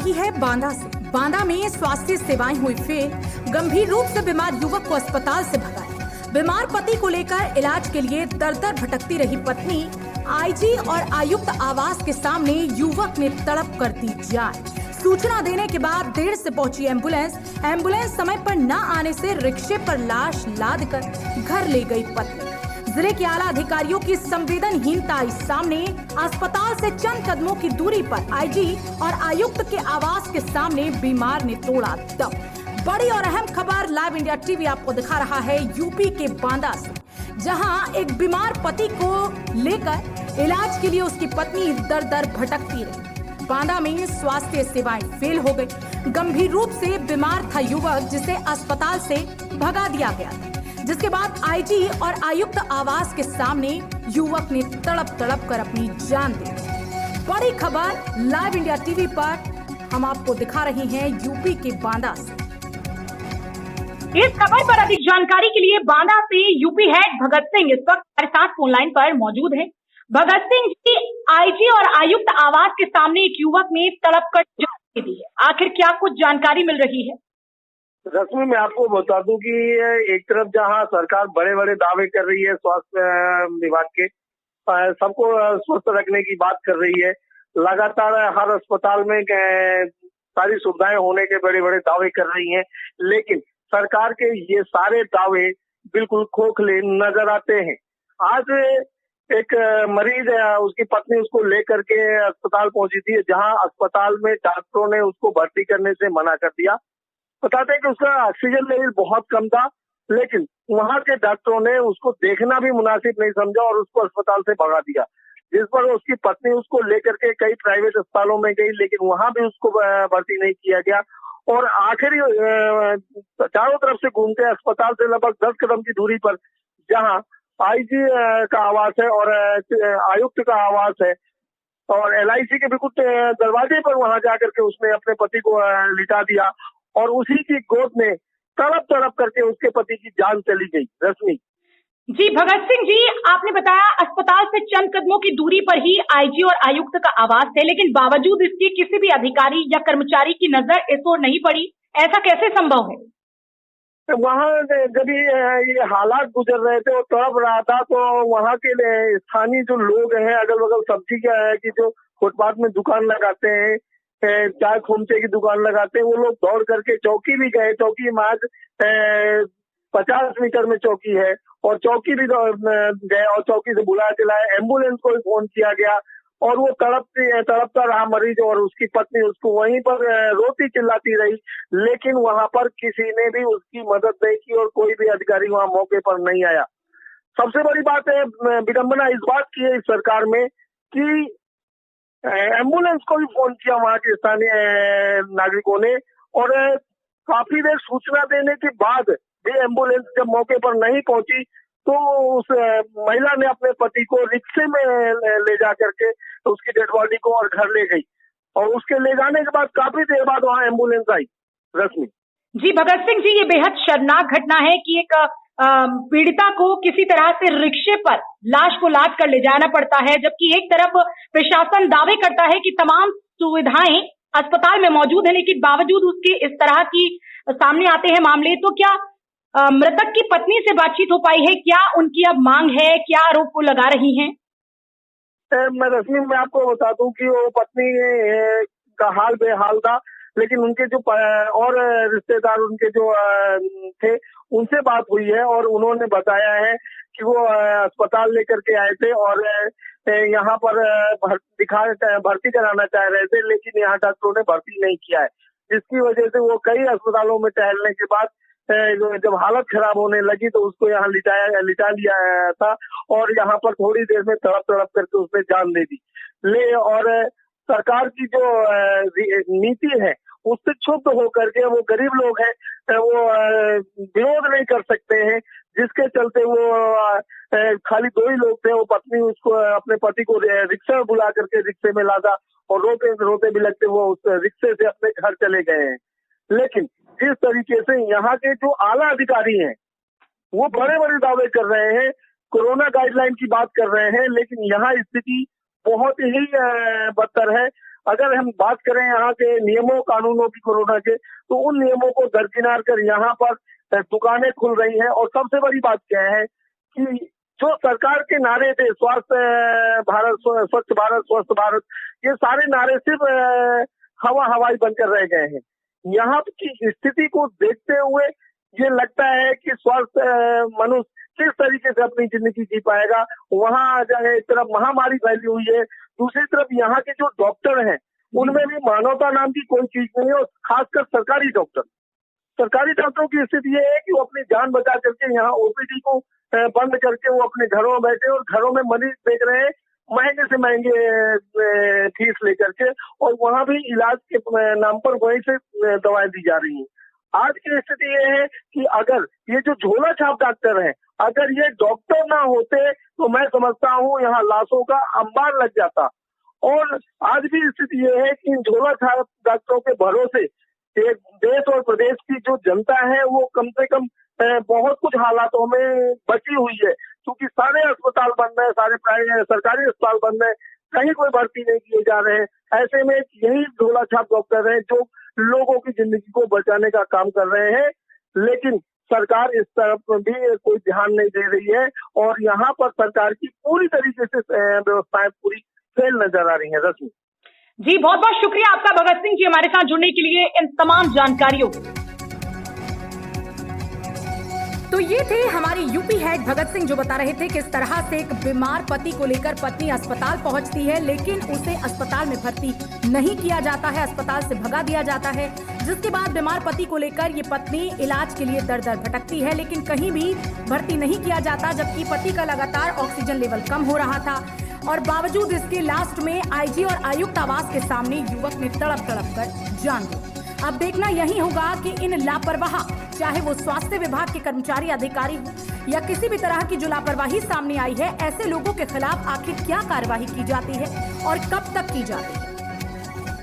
रही है बांदा से। बांदा में स्वास्थ्य सेवाएं हुई फेल, गंभीर रूप से बीमार युवक को अस्पताल से भगाया। बीमार पति को लेकर इलाज के लिए दर दर भटकती रही पत्नी, आईजी और आयुक्त आवास के सामने युवक ने तड़प कर दी जान। सूचना देने के बाद देर से पहुंची एम्बुलेंस समय पर न आने से रिक्शे पर लाश लाद कर घर ले गई पत्नी। जिले के आला अधिकारियों की संवेदनहीनता आई सामने। अस्पताल से चंद कदमों की दूरी पर आईजी और आयुक्त के आवास के सामने बीमार ने तोड़ा दम। बड़ी और अहम खबर लाइव इंडिया टीवी आपको दिखा रहा है यूपी के बांदा से, जहां एक बीमार पति को लेकर इलाज के लिए उसकी पत्नी दर दर भटकती रही। बांदा में स्वास्थ्य सेवाएं फेल हो गई। गंभीर रूप से बीमार था युवक, जिसे अस्पताल से भगा दिया गया था, जिसके बाद आईजी और आयुक्त आवास के सामने युवक ने तड़प कर अपनी जान दी। बड़ी खबर लाइव इंडिया टीवी पर हम आपको दिखा रहे हैं यूपी के बांदा से। इस खबर पर अधिक जानकारी के लिए बांदा से यूपी हेड भगत सिंह इस वक्त हमारे साथ फोन लाइन पर मौजूद हैं। भगत सिंह जी, आईजी और आयुक्त आवास के सामने एक युवक ने तड़प कर जान दी है, आखिर क्या कुछ जानकारी मिल रही है? रश्मि, मैं आपको बता दूं कि एक तरफ जहां सरकार बड़े बड़े दावे कर रही है स्वास्थ्य विभाग के, सबको स्वस्थ रखने की बात कर रही है, लगातार हर अस्पताल में सारी सुविधाएं होने के बड़े बड़े दावे कर रही हैं, लेकिन सरकार के ये सारे दावे बिल्कुल खोखले नजर आते हैं। आज एक मरीज है, उसकी पत्नी उसको लेकर के अस्पताल पहुंची थी, जहां अस्पताल में डॉक्टरों ने उसको भर्ती करने से मना कर दिया। बताते हैं कि उसका ऑक्सीजन लेवल बहुत कम था, लेकिन वहां के डॉक्टरों ने उसको देखना भी मुनासिब नहीं समझा और उसको अस्पताल से भगा दिया, जिस पर उसकी पत्नी उसको लेकर के कई प्राइवेट अस्पतालों में गई, लेकिन वहां भी उसको भर्ती नहीं किया गया। और आखिरी चारों तरफ से घूमते अस्पताल से लगभग 10 कदम की दूरी पर जहां आईजी का आवास है और आयुक्त का आवास है और एलआईसी के बिल्कुल दरवाजे पर वहां जाकर के उसने अपने पति को लिटा दिया और उसी की गोद में तड़प करके उसके पति की जान चली गई। रश्मि जी, भगत सिंह जी, आपने बताया अस्पताल से चंद कदमों की दूरी पर ही आईजी और आयुक्त का आवास है, लेकिन बावजूद इसके किसी भी अधिकारी या कर्मचारी की नजर इस ओर नहीं पड़ी, ऐसा कैसे संभव है? वहां जब ये हालात गुजर रहे थे और तड़प रहा था, तो वहां के स्थानीय जो लोग हैं, अगल बगल सब्जी की जो फुटपाथ में दुकान लगाते हैं, चाय खोमचे की दुकान लगाते हैं, वो लोग दौड़ करके चौकी भी गए। चौकी मार्ग 50 मीटर में चौकी है और चौकी भी गए और चौकी से बुलाया चलाया, एम्बुलेंस को भी फोन किया गया और वो तड़पता रहा मरीज और उसकी पत्नी उसको वहीं पर रोती चिल्लाती रही, लेकिन वहां पर किसी ने भी उसकी मदद नहीं की और कोई भी अधिकारी वहां मौके पर नहीं आया। सबसे बड़ी बात है, विडंबना इस बात की है इस सरकार में कि एम्बुलेंस को भी फोन किया वहां के स्थानीय नागरिकों ने और काफी देर सूचना देने के बाद भी एम्बुलेंस जब मौके पर नहीं पहुंची तो उस महिला ने अपने पति को रिक्शे में ले जा करके उसकी डेड बॉडी को और घर ले गई और उसके ले जाने के बाद काफी देर बाद वहां एम्बुलेंस आई। रश्मि जी, भगत सिंह जी, ये बेहद शर्मनाक घटना है कि एक पीड़िता को किसी तरह से रिक्शे पर लाश को लाद कर ले जाना पड़ता है, जबकि एक तरफ प्रशासन दावे करता है कि तमाम सुविधाएं अस्पताल में मौजूद है, लेकिन बावजूद उसके इस तरह की सामने आते हैं मामले। तो क्या मृतक की पत्नी से बातचीत हो पाई है? क्या उनकी अब मांग है? क्या आरोप वो लगा रही हैं? मैं रश्मि मैं आपको बता दूं कि वो पत्नी का हाल बेहाल था, लेकिन उनके जो और रिश्तेदार उनके जो थे उनसे बात हुई है और उन्होंने बताया है कि वो अस्पताल लेकर के आए थे और यहाँ पर भर्ती कराना चाह रहे थे, लेकिन यहाँ डॉक्टरों ने भर्ती नहीं किया है, जिसकी वजह से वो कई अस्पतालों में टहलने के बाद जब हालत खराब होने लगी तो उसको यहाँ लिटा लिया था और यहाँ पर थोड़ी देर में तड़प करके उसने जान दे दी। और सरकार की जो नीति है उससे क्षुब्ध होकर के वो गरीब लोग हैं, वो विरोध नहीं कर सकते हैं, जिसके चलते वो खाली 2 ही लोग थे। वो पत्नी उसको अपने पति को रिक्शा में बुला करके रिक्शे में लादा और रोते भी लगते वो उस रिक्शे से अपने घर चले गए हैं। लेकिन जिस तरीके से यहाँ के जो आला अधिकारी हैं वो बड़े बड़े दावे कर रहे हैं, कोरोना गाइडलाइन की बात कर रहे हैं, लेकिन यहाँ स्थिति बहुत ही बदतर है। अगर हम बात करें यहाँ के नियमों कानूनों की कोरोना के, तो उन नियमों को दरकिनार कर यहाँ पर दुकानें खुल रही हैं। और सबसे बड़ी बात क्या है कि जो सरकार के नारे थे, स्वास्थ्य भारत, स्वच्छ भारत, स्वस्थ भारत, ये सारे नारे सिर्फ हवाई बनकर रह गए हैं। यहाँ की स्थिति को देखते हुए ये लगता है कि स्वस्थ मनुष्य किस तरीके से अपनी जिंदगी जी पाएगा। वहाँ एक तरफ महामारी फैली हुई है, दूसरी तरफ यहाँ के जो डॉक्टर हैं उनमें भी मानवता नाम की कोई चीज नहीं है। और खासकर सरकारी डॉक्टरों की स्थिति ये है कि वो अपनी जान बचा करके यहाँ ओपीडी को बंद करके वो अपने घरों में बैठे और घरों में मरीज देख रहे हैं महंगे से महंगे फीस लेकर के, और वहाँ भी इलाज के नाम पर वहीं से दवाएं दी जा रही हैं। आज की स्थिति ये है कि अगर ये जो झोला छाप डॉक्टर हैं, अगर ये डॉक्टर ना होते तो मैं समझता हूँ यहाँ लाशों का अंबार लग जाता। और आज भी स्थिति ये है कि इन झोला छाप डॉक्टरों के भरोसे देश और प्रदेश की जो जनता है वो कम से कम बहुत कुछ हालातों में बची हुई है, क्योंकि सारे अस्पताल बंद है, सारे सरकारी अस्पताल बंद है, कहीं कोई भर्ती नहीं किए जा रहे हैं। ऐसे में यही झोला छाप डॉक्टर हैं जो लोगों की जिंदगी को बचाने का काम कर रहे हैं, लेकिन सरकार इस तरफ भी कोई ध्यान नहीं दे रही है। और यहाँ पर सरकार की पूरी तरीके से व्यवस्थाएं पूरी फेल नजर आ रही है। रश्मि जी, बहुत बहुत शुक्रिया आपका भगत सिंह जी, हमारे साथ जुड़ने के लिए इन तमाम जानकारियों। तो ये थे हमारे यूपी हेड भगत सिंह, जो बता रहे थे किस तरह से एक बीमार पति को लेकर पत्नी अस्पताल पहुंचती है, लेकिन उसे अस्पताल में भर्ती नहीं किया जाता है, अस्पताल से भगा दिया जाता है। जिसके बाद बीमार पति को लेकर ये पत्नी इलाज के लिए दर दर भटकती है, लेकिन कहीं भी भर्ती नहीं किया जाता, जबकि पति का लगातार ऑक्सीजन लेवल कम हो रहा था। और बावजूद इसके लास्ट में आईजी और आयुक्त आवास के सामने युवक ने तड़प कर जान दी। अब देखना यही होगा कि इन लापरवाह, चाहे वो स्वास्थ्य विभाग के कर्मचारी अधिकारी हो या किसी भी तरह की जो लापरवाही सामने आई है, ऐसे लोगों के खिलाफ आखिर क्या कार्रवाई की जाती है और कब तक की जाती है।